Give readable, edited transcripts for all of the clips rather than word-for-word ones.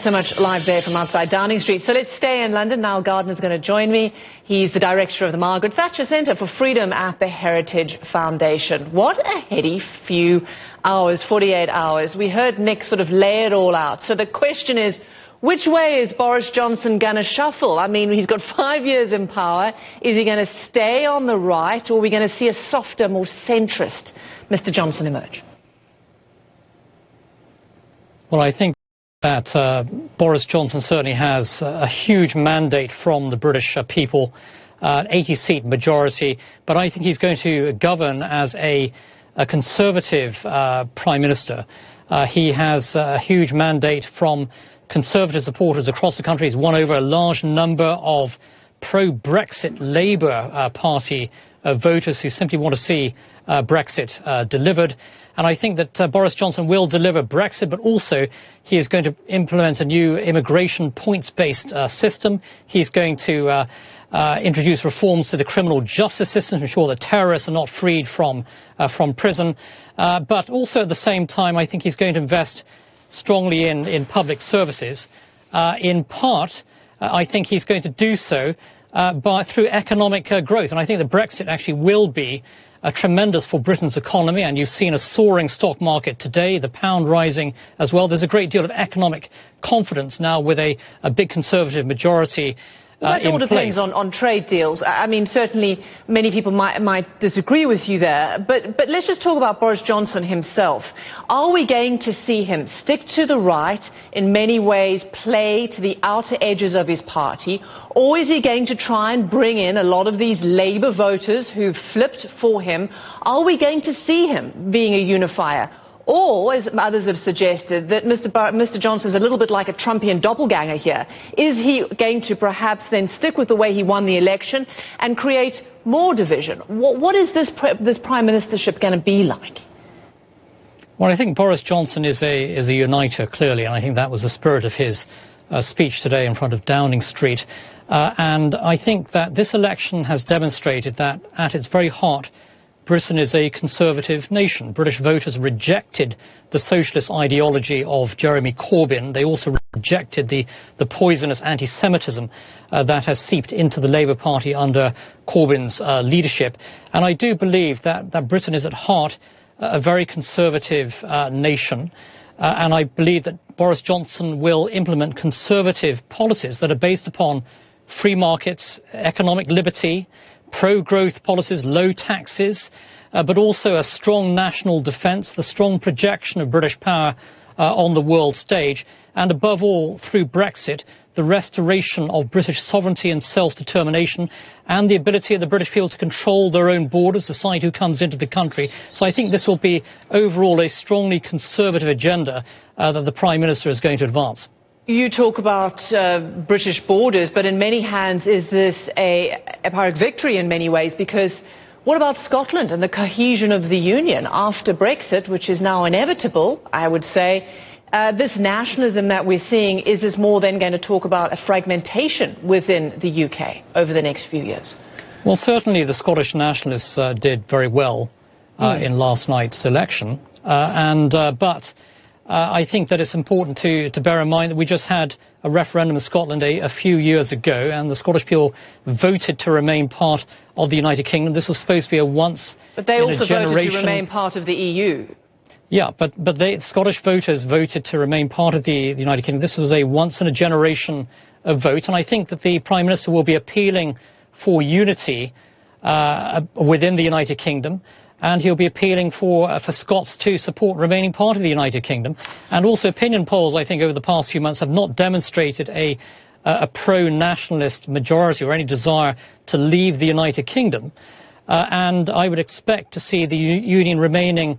So much live there from outside Downing Street. So let's stay in London. Nile Gardiner is going to join me. He's the director of the Margaret Thatcher Centre for Freedom at the Heritage Foundation. What a heady few hours, 48 hours. We heard Nick sort of lay it all out. So the question is, which way is Boris Johnson going to shuffle? I mean, he's got 5 years in power. Is he going to stay on the right, or are we going to see a softer, more centrist Mr. Johnson emerge? Well, I think that Boris Johnson certainly has a huge mandate from the British people, an 80-seat majority, but I think he's going to govern as a Conservative Prime Minister. He has a huge mandate from Conservative supporters across the country. He's won over a large number of pro-Brexit Labour Party voters who simply want to see Brexit delivered. And I think that Boris Johnson will deliver Brexit, but also he is going to implement a new immigration points-based system. He's going to introduce reforms to the criminal justice system to ensure that terrorists are not freed from prison. But also at the same time, I think he's going to invest strongly in public services. In part, I think he's going to do so through economic growth. And I think that Brexit actually will be tremendous for Britain's economy, and you've seen a soaring stock market today, the pound rising as well. There's a great deal of economic confidence now with a big Conservative majority That all depends on trade deals. I mean, certainly many people might disagree with you there, but let's just talk about Boris Johnson himself. Are we going to see him stick to the right, in many ways play to the outer edges of his party, or is he going to try and bring in a lot of these Labour voters who've flipped for him? Are we going to see him being a unifier? Or, as others have suggested, that Mr. Johnson is a little bit like a Trumpian doppelganger here. Is he going to perhaps then stick with the way he won the election and create more division? What is this prime ministership going to be like? Well, I think Boris Johnson is a uniter, clearly, and I think that was the spirit of his speech today in front of Downing Street. And I think that this election has demonstrated that at its very heart, Britain is a conservative nation. British voters rejected the socialist ideology of Jeremy Corbyn. They also rejected the poisonous anti-Semitism that has seeped into the Labour Party under Corbyn's leadership. And I do believe that Britain is at heart a very conservative nation. And I believe that Boris Johnson will implement conservative policies that are based upon free markets, economic liberty, pro-growth policies, low taxes, but also a strong national defence, the strong projection of British power on the world stage, and above all, through Brexit, the restoration of British sovereignty and self-determination, and the ability of the British people to control their own borders, decide who comes into the country. So I think this will be overall a strongly conservative agenda that the Prime Minister is going to advance. You talk about British borders, but in many hands is this a Pyrrhic victory in many ways, because what about Scotland and the cohesion of the Union after Brexit, which is now inevitable, I would say? This nationalism that we're seeing, is this more than going to talk about a fragmentation within the UK over the next few years? Well, certainly the Scottish nationalists did very well in last night's election, but I think that it's important to bear in mind that we just had a referendum in Scotland a few years ago, and the Scottish people voted to remain part of the United Kingdom. This was supposed to be a once in a generation. But they also voted to remain part of the EU. Yeah, but Scottish voters voted to remain part of the United Kingdom. This was a once-in-a-generation vote, and I think that the Prime Minister will be appealing for unity within the United Kingdom. And he'll be appealing for Scots to support remaining part of the United Kingdom. And also opinion polls, I think, over the past few months have not demonstrated a pro-nationalist majority or any desire to leave the United Kingdom. And I would expect to see the Union remaining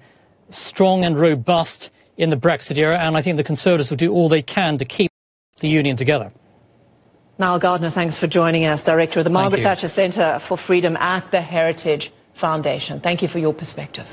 strong and robust in the Brexit era. And I think the Conservatives will do all they can to keep the Union together. Nile Gardiner, thanks for joining us, Director of the Margaret Thatcher Centre for Freedom at the Heritage Foundation. Thank you for your perspective.